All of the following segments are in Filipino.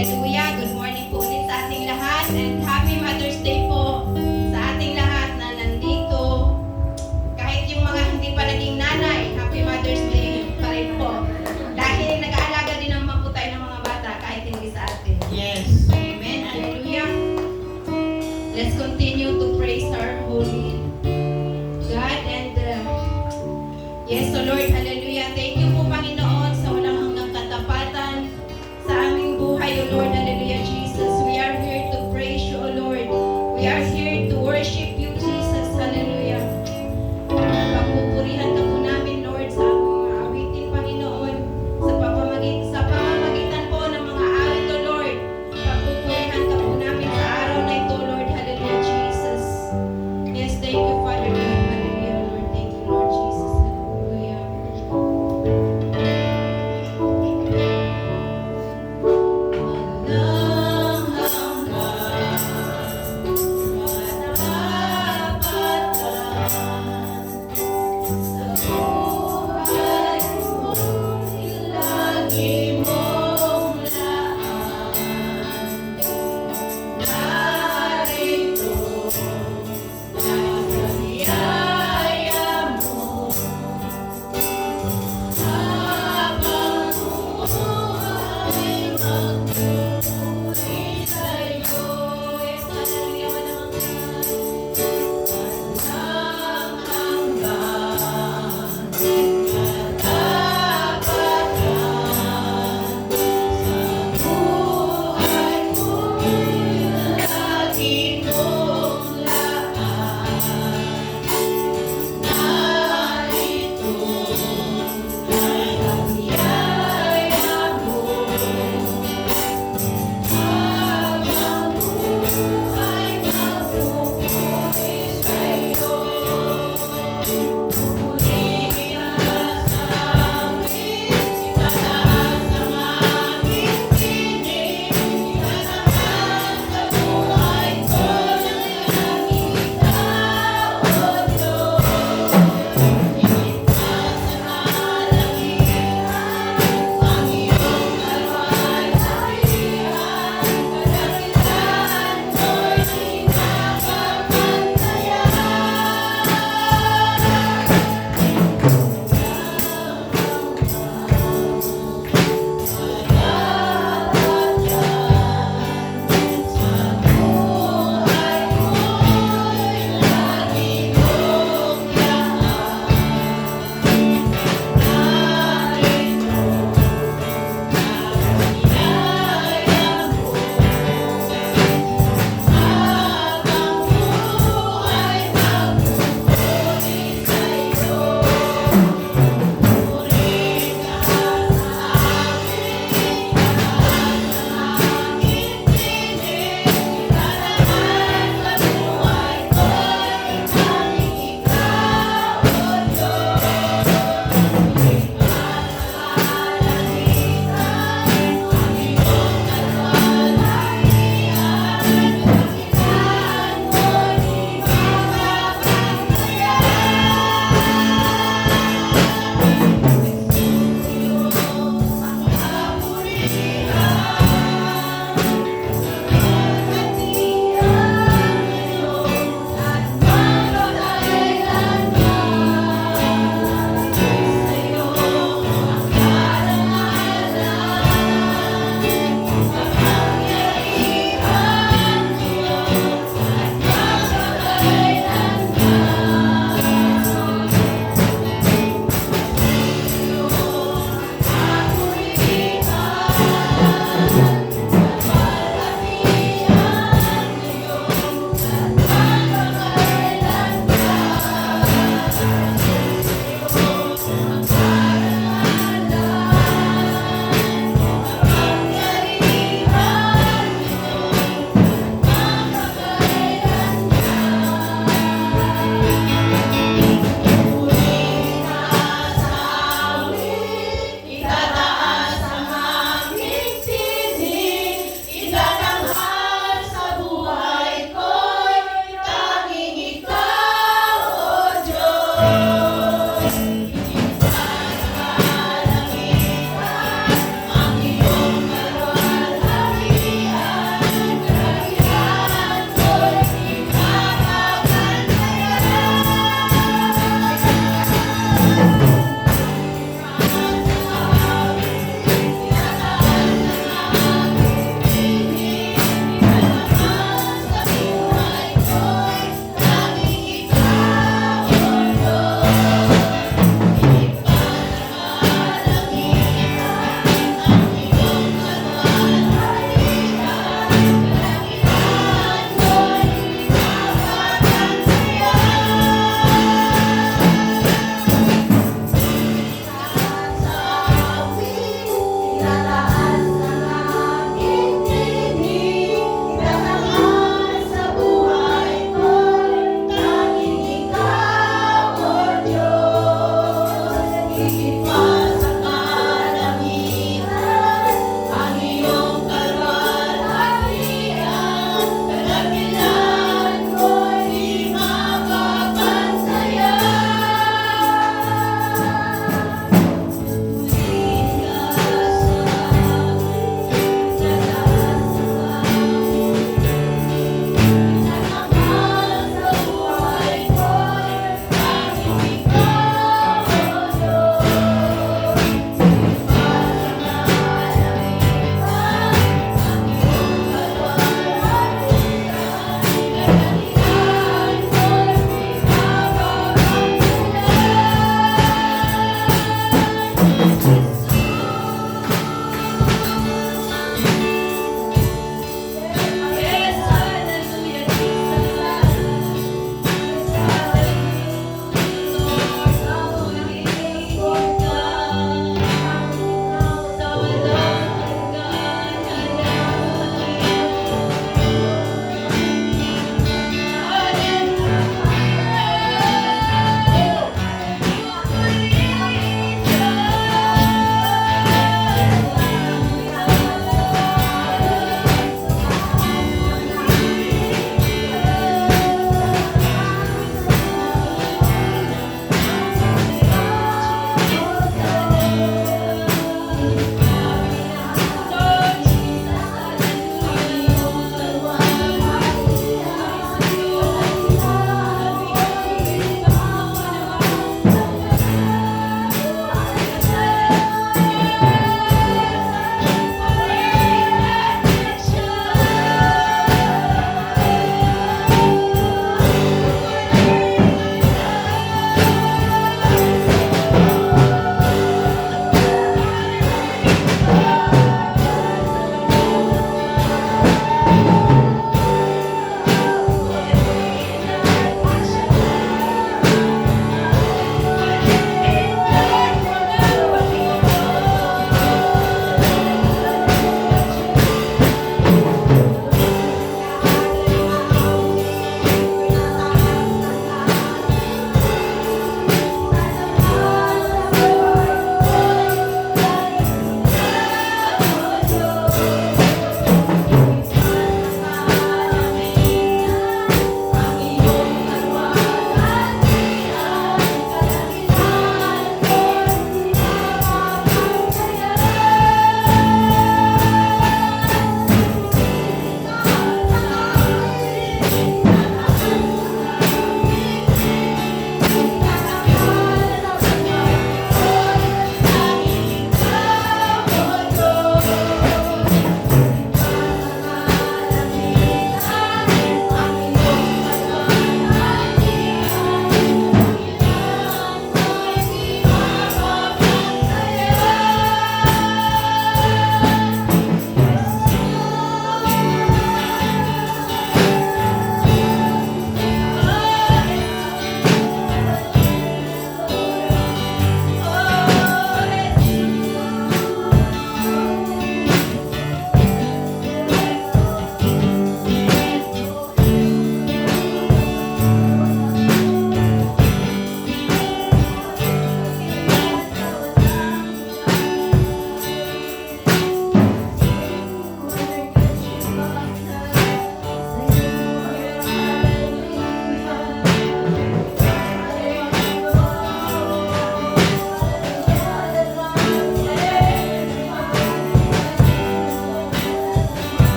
Hallelujah! Good morning po ulit sa ating lahat and Happy Mother's Day po sa ating lahat na nandito. Kahit yung mga hindi pa naging nanay, Happy Mother's Day pa rin po. Dahil nag-aalaga din naman po tayo ng mga bata kahit hindi sa atin. Yes. Amen. Hallelujah. Let's continue to praise our holy God and yes, so Lord, hallelujah. Thank you po Panginoon sa walang hanggang katapatan sa aming buhay, O Lord, hallelujah, Jesus. We are here to praise you, O Lord. We are here to worship you, Jesus, hallelujah. Papupurihan ka po namin, Lord, sa mga awitin, Panginoon, sa pamamagitan po ng mga awit, O Lord. Papupurihan ka po namin sa araw na ito, Lord, hallelujah, Jesus. Yes, thank you, Father God, hallelujah, Lord. Thank you, Lord Jesus, hallelujah.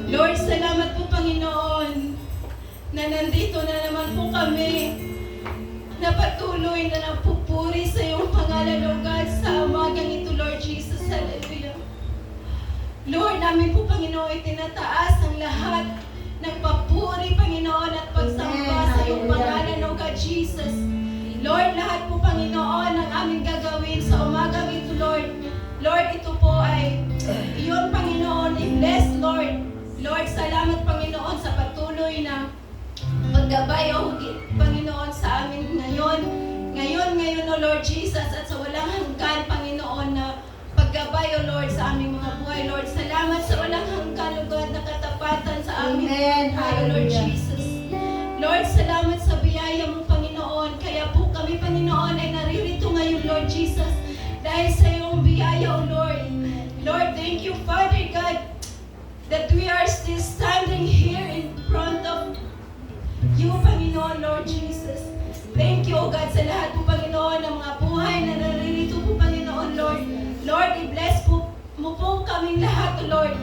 Lord, salamat po, Panginoon, na nandito na naman po kami, na patuloy na nagpupuri sa iyong pangalan, O God, sa umagang ito, Lord Jesus. Hallelujah. Lord, namin po, Panginoon, itinataas ang lahat ng papuri, Panginoon, at pagsamba sa iyong pangalan, O God, Jesus. Lord, lahat po, Panginoon, ang aming gagawin sa umagang ito, Lord. Lord, ito po ay iyon, Panginoon, i-bless, Lord. Lord, salamat, Panginoon, sa patuloy na paggabay, O Panginoon, sa amin ngayon, O Lord Jesus, at sa walang hanggan, Panginoon, na paggabay, O Lord, sa aming mga buhay, Lord. Salamat sa walang hanggan, O God, na katapatan sa aming buhay, O Lord Jesus. Lord, salamat sa biyaya mo, Panginoon. Kaya po kami, Panginoon, ay naririto ngayon, Lord Jesus, dahil sa iyong biyaya, O Lord. Lord, thank you, Father God, that we are still standing here in front of you, Panginoon, Lord Jesus. Thank you, O God, sa lahat po, Panginoon, ng mga buhay na naririto po, Panginoon, Lord. Lord, i-bless po mo po kaming lahat, O Lord.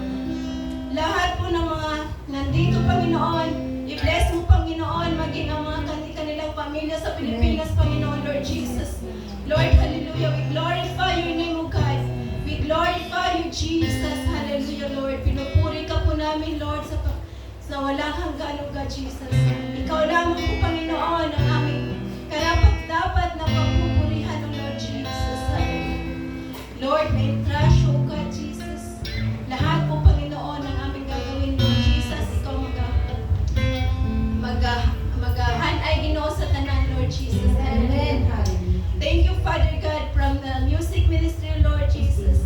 Lahat po ng mga nandito, Panginoon, i-bless mo, Panginoon, maging ang mga kanilang pamilya sa Pilipinas, Panginoon, Lord Jesus. Lord, hallelujah, we glorify your name, O God. We glorify you, Jesus. Hallelujah, Lord. Pinupuri ka po namin, Lord, sa walang hanggan, O God, Jesus. Ikaw lamang po, Panginoon, ang aming karapat-dapat na pagpupurihan, O Lord Jesus. Lord, may trust, O God, Jesus. Lahat po, Panginoon, ang aming gagawin, Lord Jesus. Ikaw magahanay, Ginoo, sa tanan, Lord Jesus. Amen. Thank you, Father God, from the music ministry, Lord Jesus.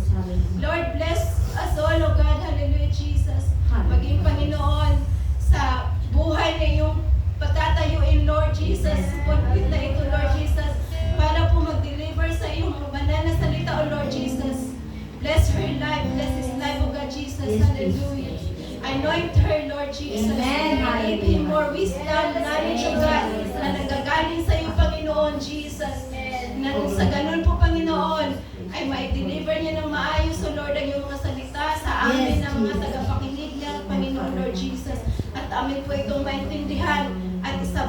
Lord, bless us all, O God. Hallelujah, Jesus. Maging Panginoon sa buhay na iyong patatayuin, Lord Jesus. Pagkit na ito, Lord Jesus, para po mag-deliver sa iyong mga banal na salita, O Lord Jesus. Bless her life. Bless his life, O God, Jesus. Hallelujah. Anoint her, Lord Jesus. Amen. Give him more wisdom, knowledge, O God, na nanggagaling sa iyo, Panginoon Jesus. Nang sa ganun po, Panginoon, ay mai-deliver niya ng maayos, O Lord, ang iyong mga salita sa amin, ng mga tagapakinig niya, Panginoon, Lord Jesus. At amin po itong maintindihan at isa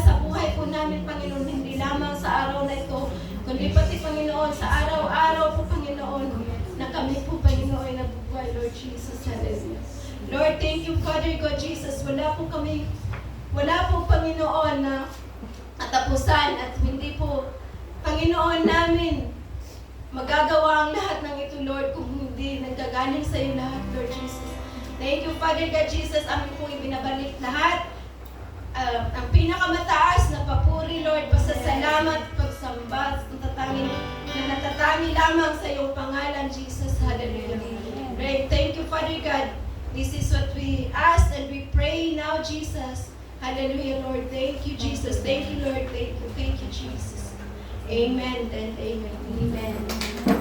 sa buhay po namin, Panginoon, hindi lamang sa araw na ito, kundi pati, Panginoon, sa araw-araw po, Panginoon, na kami po, Panginoon, ay nabubuhay, Lord Jesus. Hallelujah. Lord, thank you, Father God, Jesus. Wala po, Panginoon, na katapusan at hindi po, Panginoon namin, magagawa ang lahat ng ito, Lord, kung hindi nagkagaling sa iyo lahat, Lord Jesus. Thank you, Father God, Jesus. Amin po ibinabalik lahat. Ang pinakamataas na papuri, Lord, pasasalamat, pagsamba, na natatangi lamang sa iyong pangalan, Jesus. Hallelujah. Thank you, Father God. This is what we ask and we pray now, Jesus. Hallelujah, Lord. Thank you, Jesus. Thank you, Lord. Thank you, Jesus. Amen and amen. Amen.